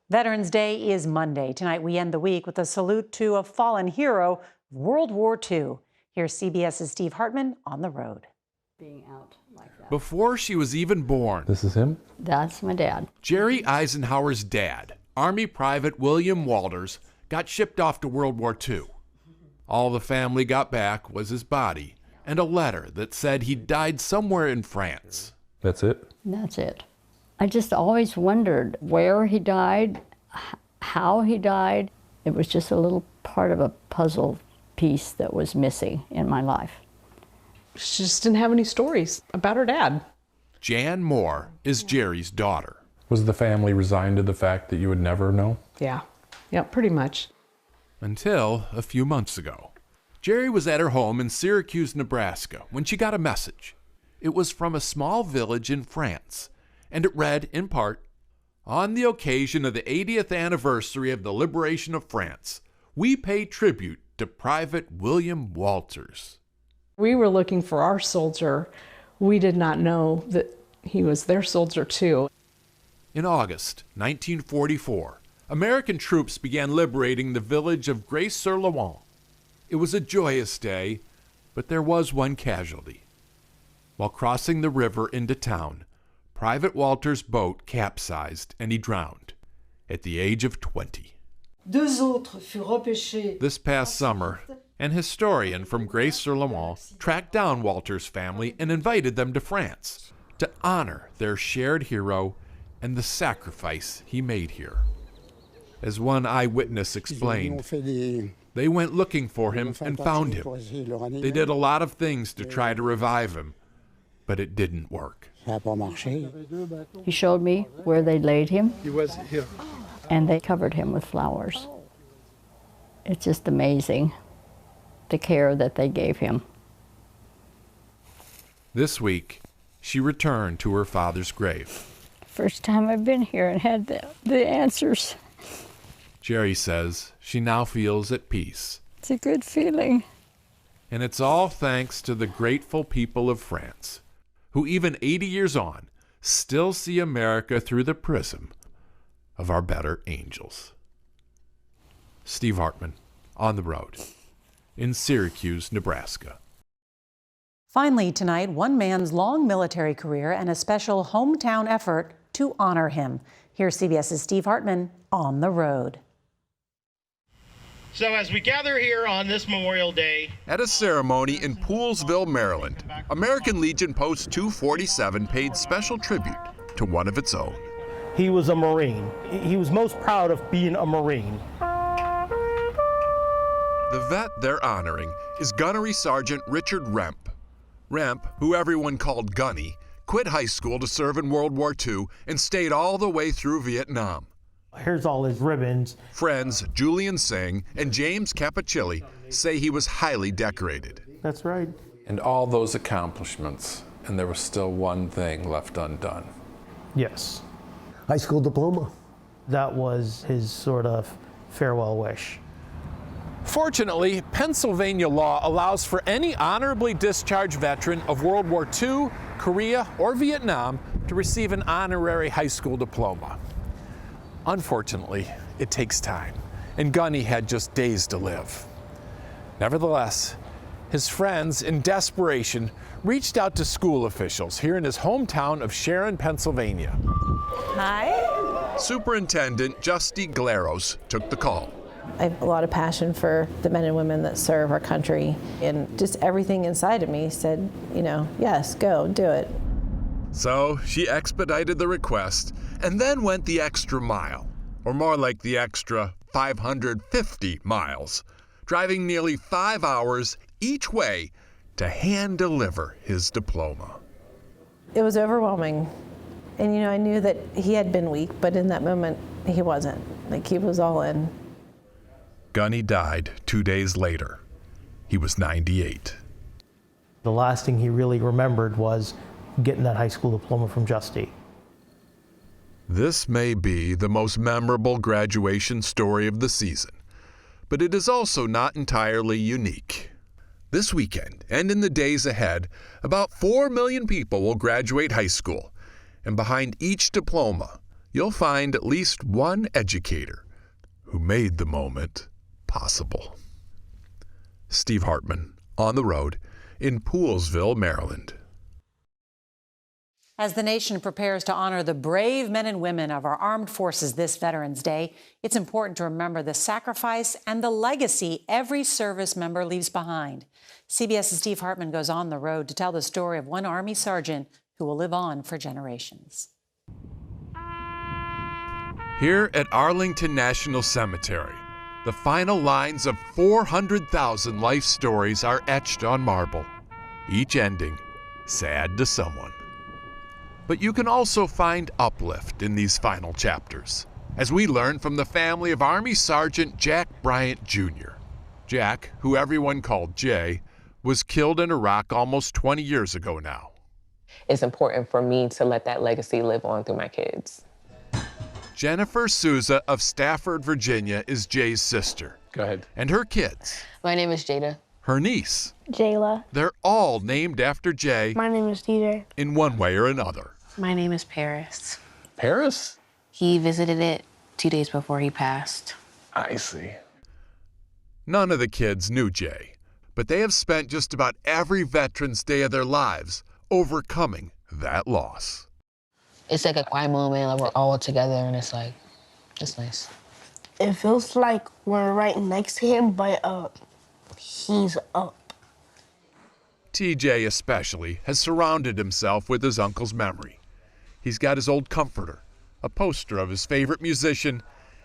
Veterans Day is Monday. Tonight we end the week with a salute to a fallen hero of World War II. Here's CBS's Steve Hartman on the road. Being out like that. Before she was even born, This is him? That's my dad. Jerry Eisenhower's dad, Army Private William Walters, got shipped off to World War II. All the family got back was his body and a letter that said he died somewhere in France. That's it? That's it. I just always wondered where he died, how he died. It was just a little part of a puzzle piece that was missing in my life. She just didn't have any stories about her dad. Jan Moore is Jerry's daughter. Was the family resigned to the fact that you would never know? Yeah, pretty much. Until a few months ago. Jerry was at her home in Syracuse, Nebraska, when she got a message. It was from a small village in France, and it read, in part, "On the occasion of the 80th anniversary of the liberation of France, we pay tribute to Private William Walters." We were looking for our soldier. We did not know that he was their soldier too. In August 1944, American troops began liberating the village of Grace-sur-Loing. It was a joyous day, but there was one casualty. While crossing the river into town, Private Walters' boat capsized and he drowned at the age of 20. This past summer, an historian from Grace-sur-Loing tracked down Walters' family and invited them to France to honor their shared hero and the sacrifice he made here. As one eyewitness explained, they went looking for him and found him. They did a lot of things to try to revive him, but it didn't work. He showed me where they laid him. He was here. And they covered him with flowers. It's just amazing, the care that they gave him. This week, she returned to her father's grave. First time I've been here and had the answers. Jerry says she now feels at peace. It's a good feeling. And it's all thanks to the grateful people of France, who even 80 years on, still see America through the prism of our better angels. Steve Hartman, on the road, in Syracuse, Nebraska. Finally tonight, one man's long military career and a special hometown effort to honor him. Here's CBS's Steve Hartman on the road. So as we gather here on this Memorial Day, At a ceremony in Poolesville, Maryland, American Legion Post 247 paid special tribute to one of its own. He was a Marine. He was most proud of being a Marine. The vet they're honoring is Gunnery Sergeant Richard Remp. Remp, who everyone called Gunny, quit high school to serve in World War II and stayed all the way through Vietnam. Here's all his ribbons. Friends Julian Singh and James Capicilli say he was highly decorated. That's right. And all those accomplishments, and there was still one thing left undone. Yes. High school diploma. That was his sort of farewell wish. Fortunately, Pennsylvania law allows for any honorably discharged veteran of World War II, Korea, or Vietnam to receive an honorary high school diploma. Unfortunately, it takes time, and Gunny had just days to live. Nevertheless, his friends, in desperation, reached out to school officials here in his hometown of Sharon, Pennsylvania. Hi. Superintendent Justy Glaros took the call. I have a lot of passion for the men and women that serve our country, and just everything inside of me said, yes, go, do it. So she expedited the request and then went the extra mile, or more like the extra 550 miles, driving nearly 5 hours each way to hand deliver his diploma. It was overwhelming. And I knew that he had been weak, but in that moment, he wasn't. He was all in. Gunny died 2 days later. He was 98. The last thing he really remembered was getting that high school diploma from Justy. This may be the most memorable graduation story of the season, but it is also not entirely unique. This weekend, and in the days ahead, about 4 million people will graduate high school, and behind each diploma, you'll find at least one educator who made the moment possible. Steve Hartman, On the Road, in Poolesville, Maryland. As the nation prepares to honor the brave men and women of our armed forces this Veterans Day, it's important to remember the sacrifice and the legacy every service member leaves behind. CBS's Steve Hartman goes on the road to tell the story of one Army sergeant who will live on for generations. Here at Arlington National Cemetery, the final lines of 400,000 life stories are etched on marble, each ending sad to someone. But you can also find uplift in these final chapters, as we learn from the family of Army Sergeant Jack Bryant Jr. Jack, who everyone called Jay, was killed in Iraq almost 20 years ago now. It's important for me to let that legacy live on through my kids. Jennifer Souza of Stafford, Virginia, is Jay's sister. Go ahead. And her kids. My name is Jada. Her niece. Jayla. They're all named after Jay. My name is DJ. In one way or another. My name is Paris. Paris? He visited it 2 days before he passed. I see. None of the kids knew Jay, but they have spent just about every Veterans Day of their lives overcoming that loss. It's like a quiet moment, like we're all together, and it's nice. It feels like we're right next to him, but he's up. TJ especially has surrounded himself with his uncle's memory. He's got his old comforter, a poster of his favorite musician,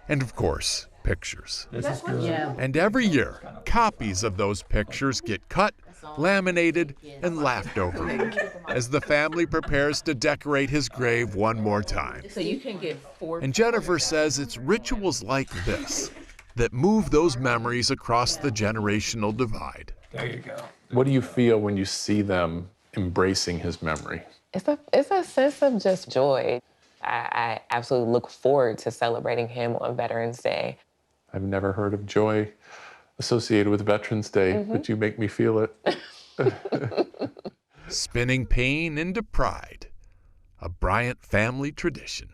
and of course, pictures. And every year, copies of those pictures get cut, laminated, and laughed over as the family prepares to decorate his grave one more time. So you can get 4. And Jennifer says it's rituals like this that move those memories across the generational divide. There you go. What do you feel when you see them embracing his memory? It's a sense of just joy. I absolutely look forward to celebrating him on Veterans Day. I've never heard of joy associated with Veterans Day, but you make me feel it. Spinning pain into pride, a Bryant family tradition.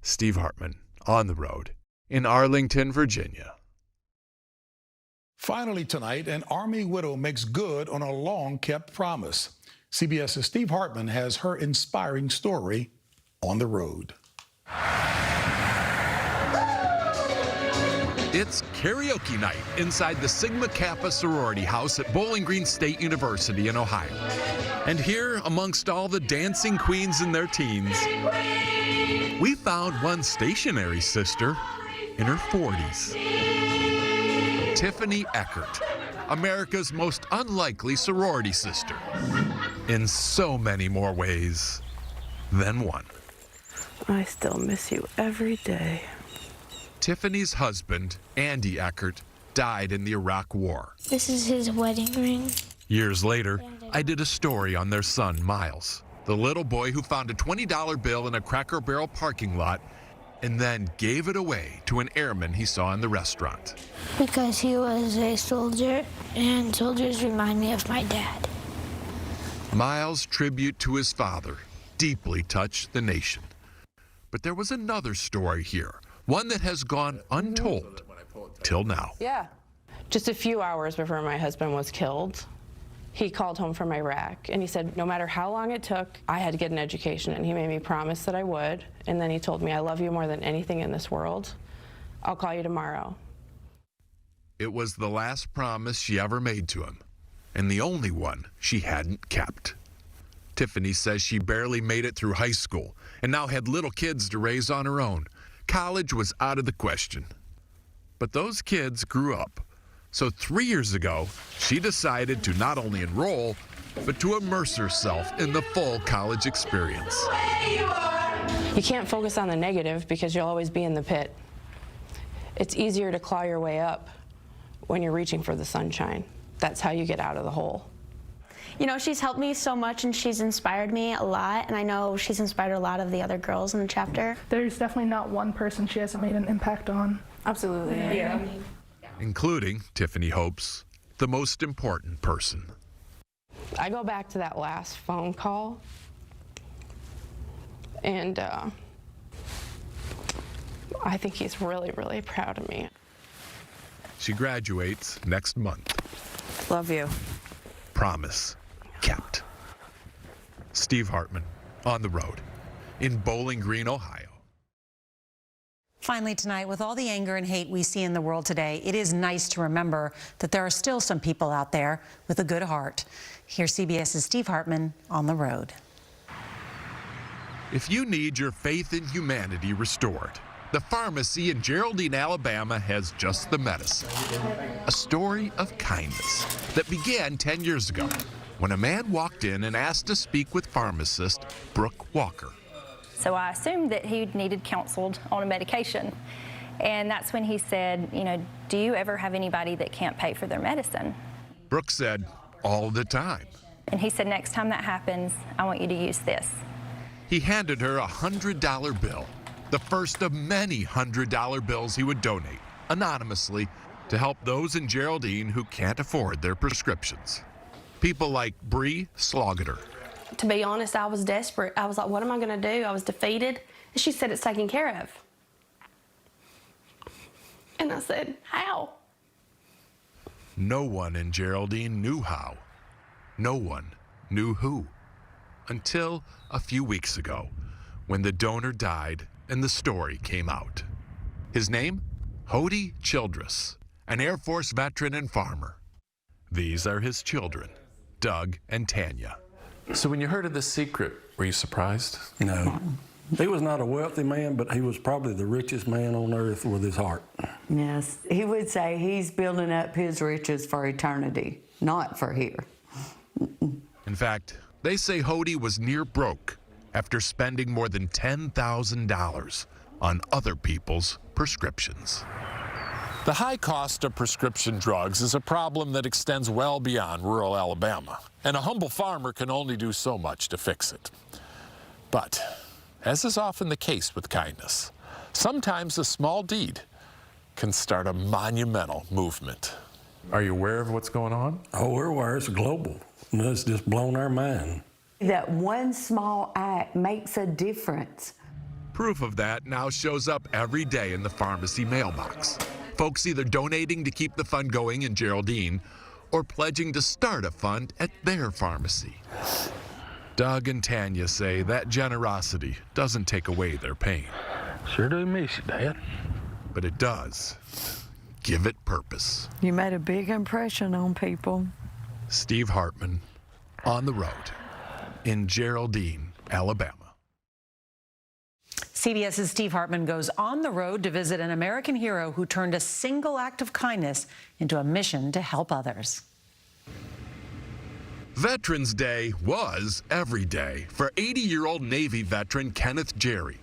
Steve Hartman, On the Road, in Arlington, Virginia. Finally tonight, an Army widow makes good on a long-kept promise. CBS's Steve Hartman has her inspiring story, On the Road. It's karaoke night inside the Sigma Kappa sorority house at Bowling Green State University in Ohio. And here, amongst all the dancing queens in their teens, we found one stationary sister in her 40s. Tiffany Eckert, America's most unlikely sorority sister, in so many more ways than one. I still miss you every day. Tiffany's husband, Andy Eckert, died in the Iraq War. This is his wedding ring. Years later, I did a story on their son, Miles, the little boy who found a $20 bill in a Cracker Barrel parking lot and then gave it away to an airman he saw in the restaurant. Because he was a soldier, and soldiers remind me of my dad. Miles' tribute to his father deeply touched the nation. But there was another story here, one that has gone untold till now. Yeah. Just a few hours before my husband was killed, he called home from Iraq, and he said no matter how long it took, I had to get an education, and he made me promise that I would. And then he told me, I love you more than anything in this world. I'll call you tomorrow. It was the last promise she ever made to him, and the only one she hadn't kept. Tiffany says she barely made it through high school and now had little kids to raise on her own. College was out of the question. But those kids grew up. So 3 years ago, she decided to not only enroll, but to immerse herself in the full college experience. You can't focus on the negative because you'll always be in the pit. It's easier to claw your way up when you're reaching for the sunshine. That's how you get out of the hole. You know, she's helped me so much and she's inspired me a lot, and I know she's inspired a lot of the other girls in the chapter. There's definitely not one person she hasn't made an impact on. Absolutely. Yeah. Including, Tiffany hopes, the most important person. I go back to that last phone call, and I think he's really, really proud of me. She graduates next month. Love you. Promise kept. Steve Hartman, on the road in Bowling Green, Ohio. Finally tonight, with all the anger and hate we see in the world today, it is nice to remember that there are still some people out there with a good heart. Here's CBS's Steve Hartman on the road. If you need your faith in humanity restored, the pharmacy in Geraldine, Alabama has just the medicine. A story of kindness that began 10 years ago when a man walked in and asked to speak with pharmacist Brooke Walker. So I assumed that he needed counseled on a medication. And that's when he said, you know, do you ever have anybody that can't pay for their medicine? Brooke said, all the time. And he said, next time that happens, I want you to use this. He handed her a $100 bill, the first of many $100 bills he would donate anonymously to help those in Geraldine who can't afford their prescriptions. People like Bree Slogater. To be honest, I was desperate. I was like, what am I going to do? I was defeated. And she said, it's taken care of. And I said, how? No one in Geraldine knew how. No one knew who. Until a few weeks ago, when the donor died and the story came out. His name? Hody Childress, an Air Force veteran and farmer. These are his children, Doug and Tanya. So when you heard of this secret, were you surprised? No. He was not a wealthy man, but he was probably the richest man on earth with his heart. Yes, he would say he's building up his riches for eternity, not for here. In fact, they say Hody was near broke after spending more than $10,000 on other people's prescriptions. The high cost of prescription drugs is a problem that extends well beyond rural Alabama, and a humble farmer can only do so much to fix it. But, as is often the case with kindness, sometimes a small deed can start a monumental movement. Are you aware of what's going on? Oh, we're aware. It's global. And it's just blown our mind. That one small act makes a difference. Proof of that now shows up every day in the pharmacy mailbox. Folks either donating to keep the fund going in Geraldine or pledging to start a fund at their pharmacy. Doug and Tanya say that generosity doesn't take away their pain. Sure do miss you, Dad. But it does give it purpose. You made a big impression on people. Steve Hartman, on the road in Geraldine, Alabama. CBS's Steve Hartman goes on the road to visit an American hero who turned a single act of kindness into a mission to help others. Veterans Day was every day for 80-year-old Navy veteran Kenneth Jerry.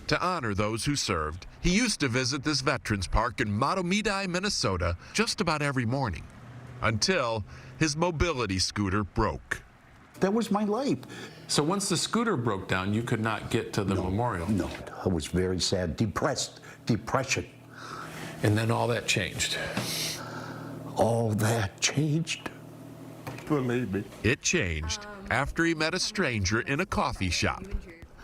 To honor those who served, he used to visit this veterans park in Matomidi, Minnesota just about every morning, until his mobility scooter broke. That was my life. So once the scooter broke down, you could not get to the memorial? No, I was very sad, depression. And then all that changed. All that changed. Believe me. It changed after he met a stranger in a coffee shop.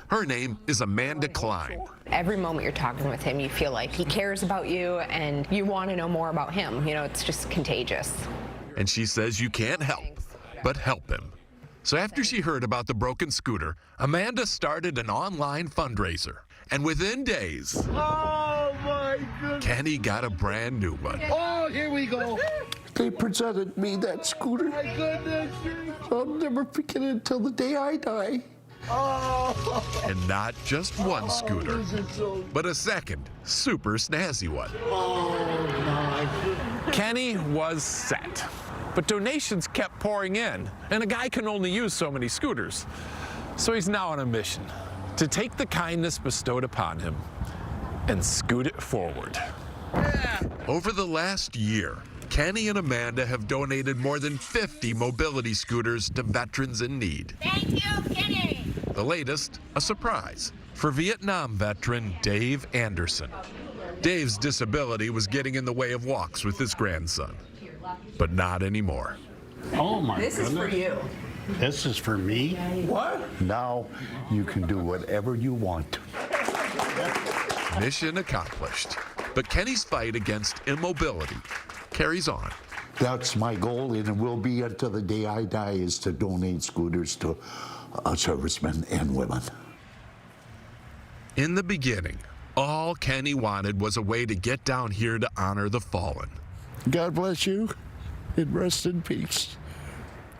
Her name is Amanda Klein. Every moment you're talking with him, you feel like he cares about you and you want to know more about him. You know, it's just contagious. And she says you can't help but help him. So after she heard about the broken scooter, Amanda started an online fundraiser. And within days, Oh my goodness. Kenny got a brand new one. Oh, here we go. They presented me that scooter. My goodness. I'll never forget it until the day I die. Oh. And not just one scooter, but a second, super snazzy one. Oh my goodness. Kenny was set, but donations kept pouring in, and a guy can only use so many scooters. So he's now on a mission to take the kindness bestowed upon him and scoot it forward. Yeah. Over the last year, Kenny and Amanda have donated more than 50 mobility scooters to veterans in need. Thank you, Kenny. The latest, a surprise for Vietnam veteran Dave Anderson. Dave's disability was getting in the way of walks with his grandson, but not anymore. Oh my This goodness. is for you. This is for me? What? Now you can do whatever you want. Mission accomplished. But Kenny's fight against immobility carries on. That's my goal, and it will be until the day I die, is to donate scooters to servicemen and women. In the beginning, all Kenny wanted was a way to get down here to honor the fallen. God bless you, and rest in peace.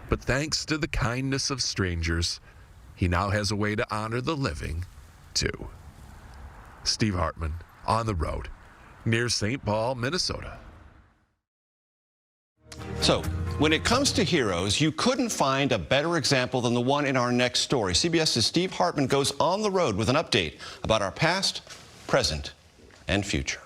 But thanks to the kindness of strangers, he now has a way to honor the living, too. Steve Hartman, On the Road, near St. Paul, Minnesota. So, when it comes to heroes, you couldn't find a better example than the one in our next story. CBS's Steve Hartman goes on the road with an update about our past, present, and future.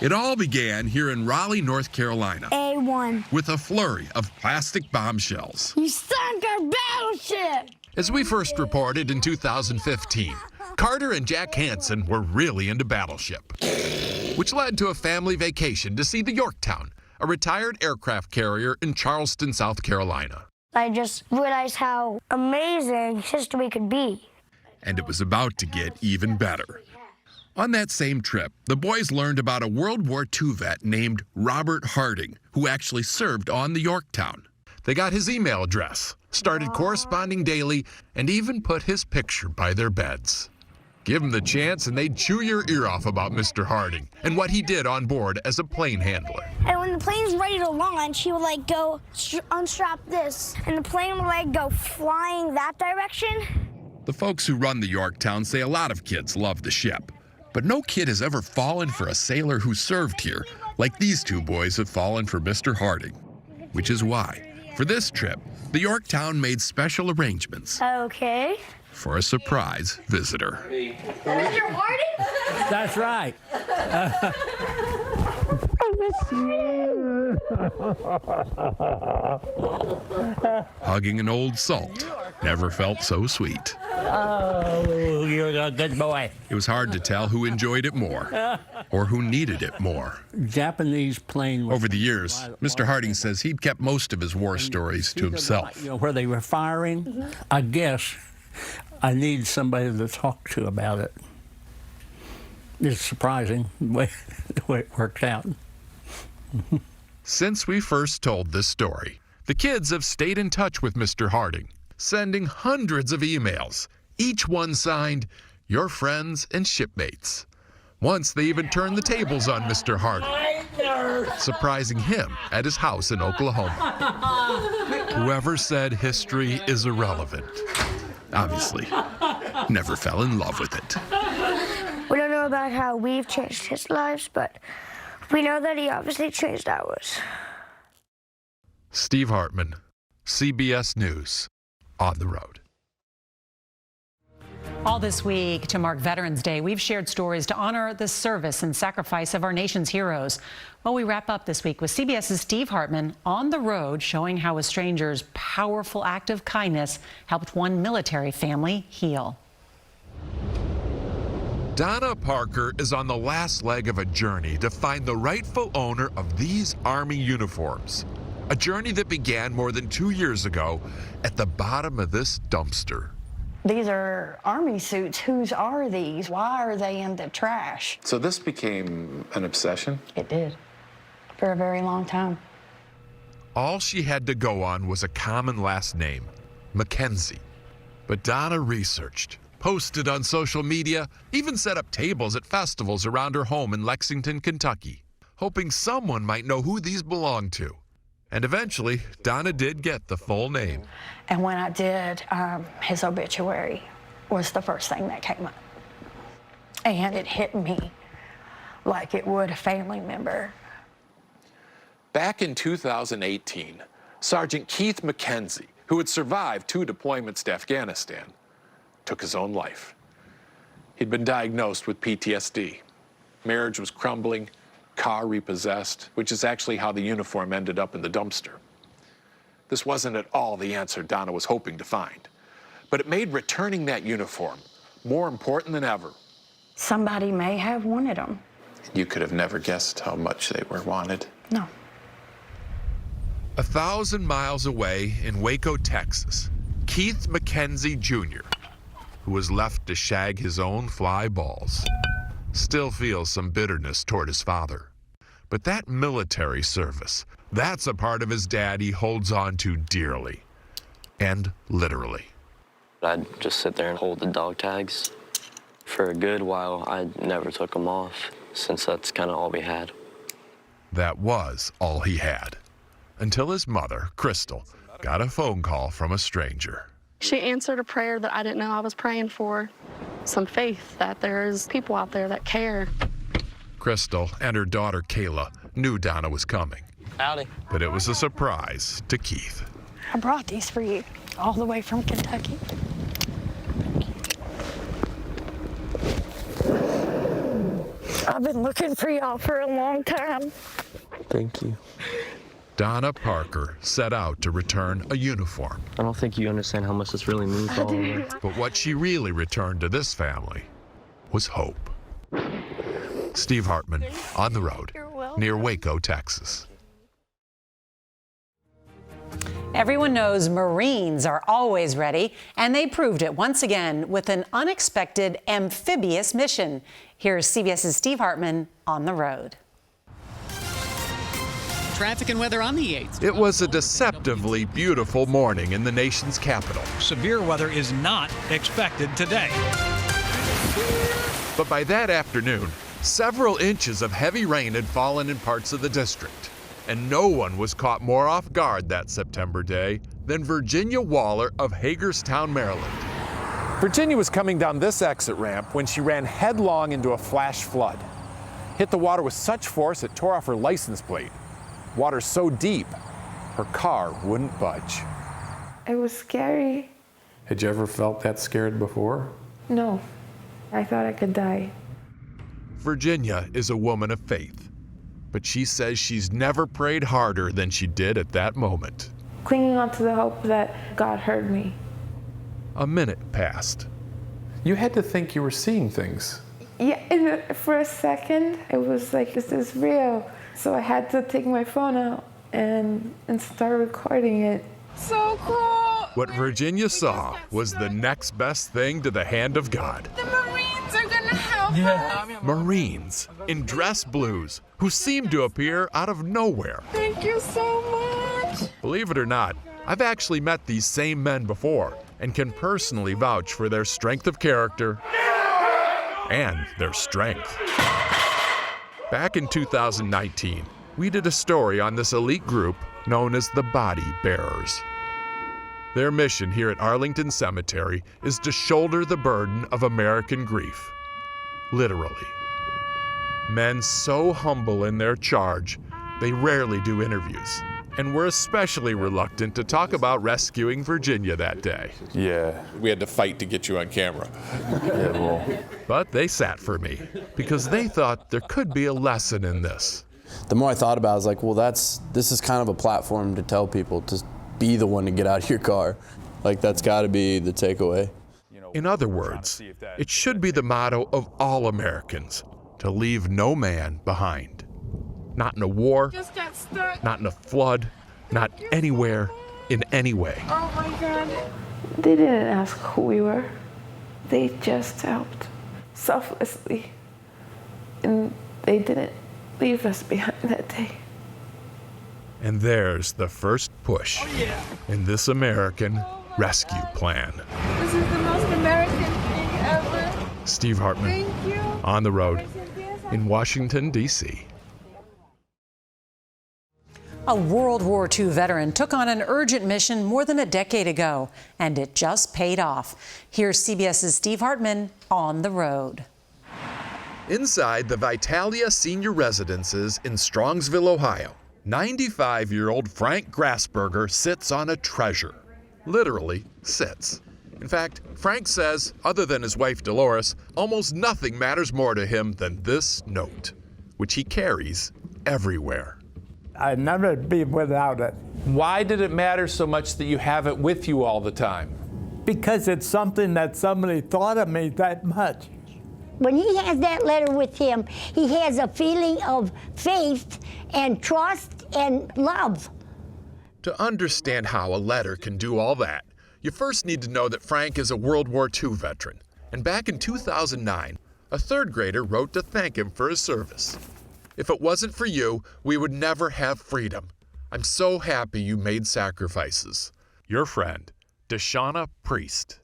It all began here in Raleigh, North Carolina, A1. with a flurry of plastic bombshells. You sunk our battleship! As we first reported in 2015, Carter and Jack Hansen were really into Battleship, which led to a family vacation to see the Yorktown, a retired aircraft carrier in Charleston, South Carolina. I just realized how amazing history could be. And it was about to get even better. On that same trip, the boys learned about a World War II vet named Robert Harding, who actually served on the Yorktown. They got his email address, started corresponding daily, and even put his picture by their beds. Give them the chance and they'd chew your ear off about Mr. Harding and what he did on board as a plane handler. And when the plane's ready to launch, he would go unstrap this, and the plane would go flying that direction. The folks who run the Yorktown say a lot of kids love the ship, but no kid has ever fallen for a sailor who served here, like these two boys have fallen for Mr. Harding. Which is why, for this trip, the Yorktown made special arrangements. Okay. For a surprise visitor. Mr. Harding? That's right. Hugging an old salt never felt so sweet. Oh, you're a good boy. It was hard to tell who enjoyed it more or who needed it more. Japanese plane. Over the years, Mr. Harding says he'd kept most of his war stories to himself. Where they were firing, I guess I need somebody to talk to about it. It's surprising the way it worked out. Since we first told this story, the kids have stayed in touch with Mr. Harding, sending hundreds of emails, each one signed, "Your friends and shipmates." Once they even turned the tables on Mr. Harding, surprising him at his house in Oklahoma. Whoever said history is irrelevant, obviously, never fell in love with it. We don't know about how we've changed his lives, but we know that he obviously changed ours. Steve Hartman, CBS News, On the Road. All this week to mark Veterans Day, we've shared stories to honor the service and sacrifice of our nation's heroes. Well, we wrap up this week with CBS's Steve Hartman on the road, showing how a stranger's powerful act of kindness helped one military family heal. Donna Parker is on the last leg of a journey to find the rightful owner of these Army uniforms. A journey that began more than 2 years ago at the bottom of this dumpster. These are Army suits. Whose are these? Why are they in the trash? So this became an obsession? It did, for a very long time. All she had to go on was a common last name, Mackenzie. But Donna researched, posted on social media, even set up tables at festivals around her home in Lexington, Kentucky, hoping someone might know who these belonged to. And eventually, Donna did get the full name. And when I did, his obituary was the first thing that came up. And it hit me like it would a family member. Back in 2018, Sergeant Keith Mackenzie, who had survived 2 deployments to Afghanistan, took his own life. He'd been diagnosed with PTSD. Marriage was crumbling, car repossessed, which is actually how the uniform ended up in the dumpster. This wasn't at all the answer Donna was hoping to find, but it made returning that uniform more important than ever. Somebody may have wanted them. You could have never guessed how much they were wanted. No. 1,000 miles away in Waco, Texas, Keith Mackenzie Jr. who was left to shag his own fly balls, still feels some bitterness toward his father. But that military service, that's a part of his dad he holds on to dearly, and literally. I'd just sit there and hold the dog tags. For a good while, I never took them off, since that's kind of all we had. That was all he had, until his mother, Crystal, got a phone call from a stranger. She answered a prayer that I didn't know I was praying for. Some faith that there's people out there that care. Crystal and her daughter, Kayla, knew Donna was coming. Howdy. But it was a surprise to Keith. I brought these for you, all the way from Kentucky. I've been looking for y'all for a long time. Thank you. Donna Parker set out to return a uniform. I don't think you understand how much this really means to all of us. But what she really returned to this family was hope. Steve Hartman, on the road, near Waco, Texas. Everyone knows Marines are always ready, and they proved it once again with an unexpected amphibious mission. Here's CBS's Steve Hartman on the road. Traffic and weather on the 8th. It was a deceptively beautiful morning in the nation's capital. Severe weather is not expected today. But by that afternoon, several inches of heavy rain had fallen in parts of the district. And no one was caught more off guard that September day than Virginia Waller of Hagerstown, Maryland. Virginia was coming down this exit ramp when she ran headlong into a flash flood. Hit the water with such force it tore off her license plate. Water so deep, her car wouldn't budge. It was scary. Had you ever felt that scared before? No, I thought I could die. Virginia is a woman of faith, but she says she's never prayed harder than she did at that moment. Clinging on to the hope that God heard me. A minute passed. You had to think you were seeing things. Yeah, for a second, it was like, is this real? So I had to take my phone out and start recording it. So cool! What Virginia saw was the next best thing to the hand of God. The Marines are gonna help us! Marines in dress blues who seemed to appear out of nowhere. Thank you so much! Believe it or not, I've actually met these same men before and can personally vouch for their strength of character and their strength. Back in 2019, we did a story on this elite group known as the Body Bearers. Their mission here at Arlington Cemetery is to shoulder the burden of American grief, literally. Men so humble in their charge, they rarely do interviews, and were especially reluctant to talk about rescuing Virginia that day. Yeah, we had to fight to get you on camera. Yeah, well. But they sat for me because they thought there could be a lesson in this. The more I thought about it, I was like, well, this is kind of a platform to tell people to be the one to get out of your car. Like, that's got to be the takeaway. In other words, it should be the motto of all Americans, to leave no man behind. Not in a war, not in a flood, not anywhere, in any way. Oh my God. They didn't ask who we were. They just helped selflessly. And they didn't leave us behind that day. And there's the first push in this American rescue plan. This is the most American thing ever. Steve Hartman, on the road in Washington, D.C. A World War II veteran took on an urgent mission more than a decade ago, and it just paid off. Here's CBS's Steve Hartman on the road. Inside the Vitalia Senior Residences in Strongsville, Ohio, 95-year-old Frank Grassberger sits on a treasure. Literally sits. In fact, Frank says, other than his wife Dolores, almost nothing matters more to him than this note, which he carries everywhere. I'd never be without it. Why did it matter so much that you have it with you all the time? Because it's something that somebody thought of me that much. When he has that letter with him, he has a feeling of faith and trust and love. To understand how a letter can do all that, You first need to know that Frank is a World War II veteran, and back in 2009, a third grader wrote to thank him for his service. If it wasn't for you, we would never have freedom. I'm so happy you made sacrifices. Your friend, Deshauna Priest.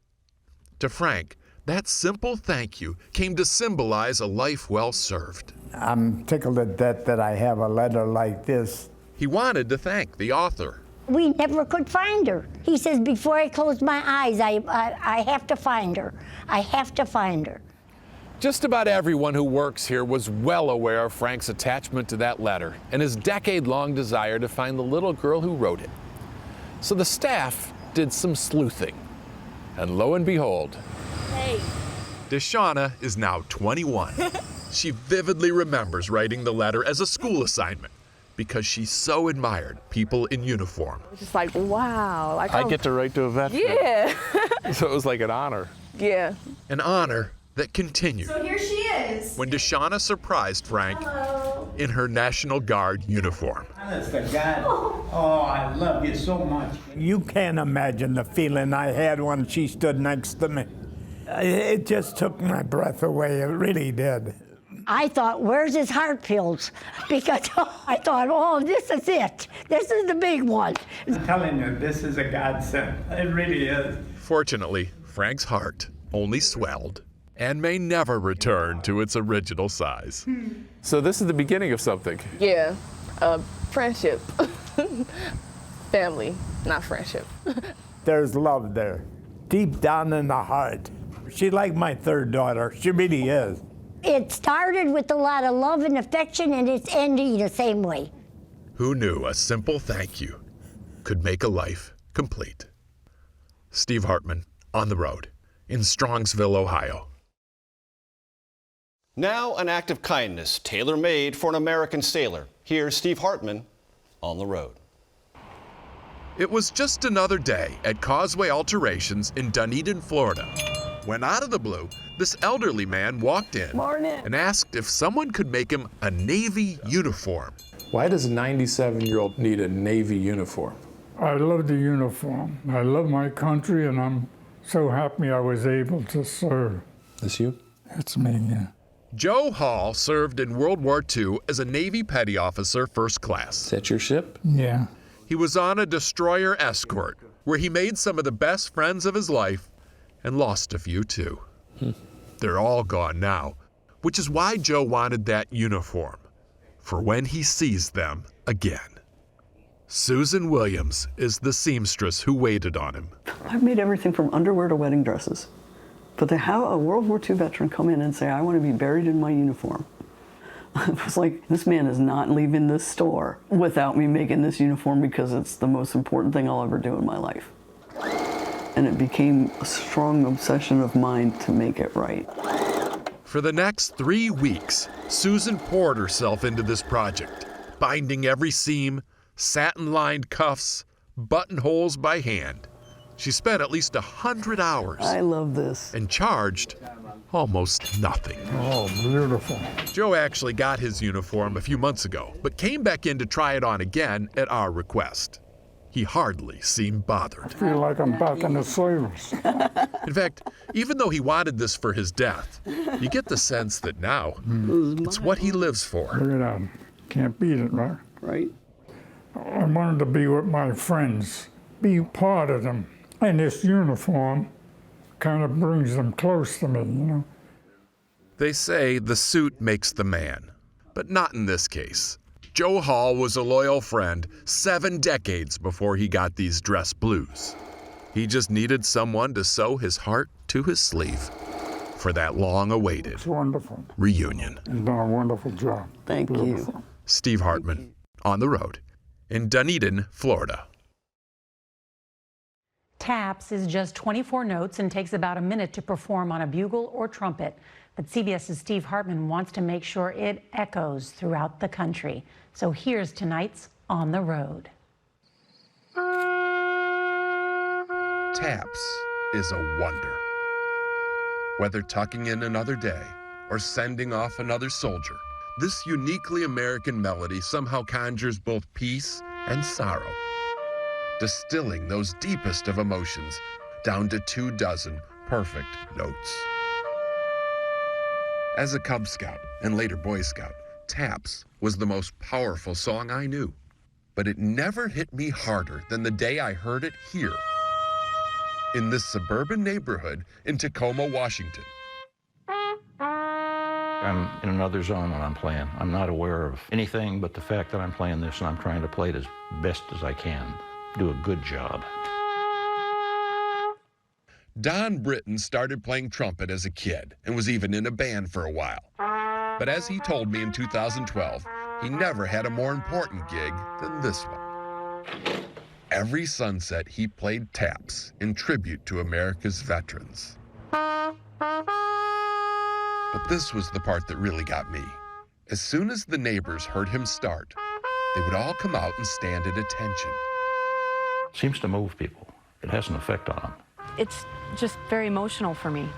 To Frank, that simple thank you came to symbolize a life well served. I'm tickled to death that I have a letter like this. He wanted to thank the author. We never could find her. He says, before I close my eyes, I have to find her. I have to find her. Just about everyone who works here was well aware of Frank's attachment to that letter and his decade-long desire to find the little girl who wrote it. So the staff did some sleuthing, and lo and behold, Hey. Deshauna is now 21. She vividly remembers writing the letter as a school assignment because she so admired people in uniform. Just like, wow. Like, I get to write to a veteran. Yeah. So it was like an honor. Yeah. An honor that continued. So here she is. When Deshauna surprised Frank in her National Guard uniform. Honest to God, oh, I love you so much. You can't imagine the feeling I had when she stood next to me. It just took my breath away, it really did. I thought, where's his heart pills? Because I thought, oh, this is it. This is the big one. I'm telling you, this is a godsend. It really is. Fortunately, Frank's heart only swelled and may never return to its original size. So this is the beginning of something. Yeah. Friendship. Family, not friendship. There's love there, deep down in the heart. She's like my third daughter. She really is. It started with a lot of love and affection, and it's ending the same way. Who knew a simple thank you could make a life complete? Steve Hartman, On the Road, in Strongsville, Ohio. Now an act of kindness tailor-made for an American sailor. Here's Steve Hartman, On the Road. It was just another day at Causeway Alterations in Dunedin, Florida, when out of the blue, this elderly man walked in and asked if someone could make him a Navy uniform. Why does a 97-year-old need a Navy uniform? I love the uniform. I love my country, and I'm so happy I was able to serve. That's you? That's me, yeah. Joe Hall served in World War II as a Navy petty officer, first class. Is that your ship? Yeah. He was on a destroyer escort, where he made some of the best friends of his life and lost a few too. They're all gone now, which is why Joe wanted that uniform, for when he sees them again. Susan Williams is the seamstress who waited on him. I've made everything from underwear to wedding dresses. But to have a World War II veteran come in and say, I want to be buried in my uniform. It was like, this man is not leaving this store without me making this uniform because it's the most important thing I'll ever do in my life. And it became a strong obsession of mine to make it right. For the next 3 weeks, Susan poured herself into this project, binding every seam, satin-lined cuffs, buttonholes by hand. She spent at least 100 hours. I love this. And charged almost nothing. Oh, beautiful. Joe actually got his uniform a few months ago, but came back in to try it on again at our request. He hardly seemed bothered. I feel like I'm back in the service. In fact, even though he wanted this for his death, you get the sense that now it's what he lives for. Look at that. Can't beat it, right? Right. I wanted to be with my friends, be part of them. And this uniform kind of brings them close to me, you know. They say the suit makes the man, but not in this case. Joe Hall was a loyal friend 7 decades before he got these dress blues. He just needed someone to sew his heart to his sleeve for that long-awaited reunion. You've done a wonderful job. Thank you. Steve Hartman, On the Road, in Dunedin, Florida. Taps is just 24 notes and takes about a minute to perform on a bugle or trumpet. But CBS's Steve Hartman wants to make sure it echoes throughout the country. So here's tonight's On the Road. Taps is a wonder. Whether tucking in another day or sending off another soldier, this uniquely American melody somehow conjures both peace and sorrow, distilling those deepest of emotions down to 24 perfect notes. As a Cub Scout and later Boy Scout, Taps was the most powerful song I knew. But it never hit me harder than the day I heard it here, in this suburban neighborhood in Tacoma, Washington. I'm in another zone when I'm playing. I'm not aware of anything but the fact that I'm playing this, and I'm trying to play it as best as I can, do a good job. Don Britton started playing trumpet as a kid and was even in a band for a while. But as he told me in 2012, he never had a more important gig than this one. Every sunset, he played taps in tribute to America's veterans. But this was the part that really got me. As soon as the neighbors heard him start, they would all come out and stand at attention. It seems to move people. It has an effect on them. It's just very emotional for me.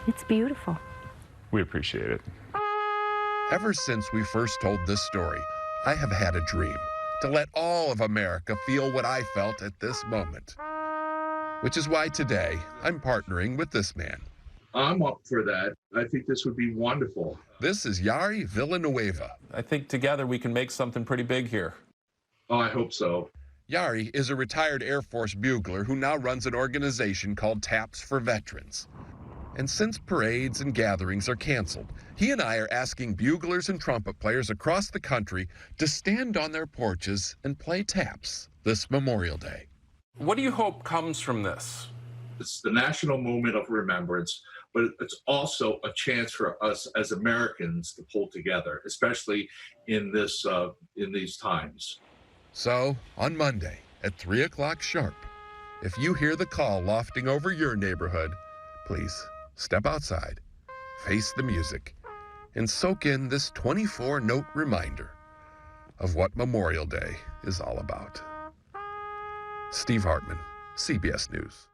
It's beautiful. We appreciate it. Ever since we first told this story, I have had a dream to let all of America feel what I felt at this moment. Which is why today I'm partnering with this man. I'm up for that. I think this would be wonderful. This is Yari Villanueva. I think together we can make something pretty big here. Oh, I hope so. Yari is a retired Air Force bugler who now runs an organization called Taps for Veterans. And since parades and gatherings are canceled, he and I are asking buglers and trumpet players across the country to stand on their porches and play taps this Memorial Day. What do you hope comes from this? It's the national moment of remembrance, but it's also a chance for us as Americans to pull together, especially in these times. So, on Monday at 3 o'clock sharp, if you hear the call lofting over your neighborhood, please step outside, face the music, and soak in this 24-note reminder of what Memorial Day is all about. Steve Hartman, CBS News.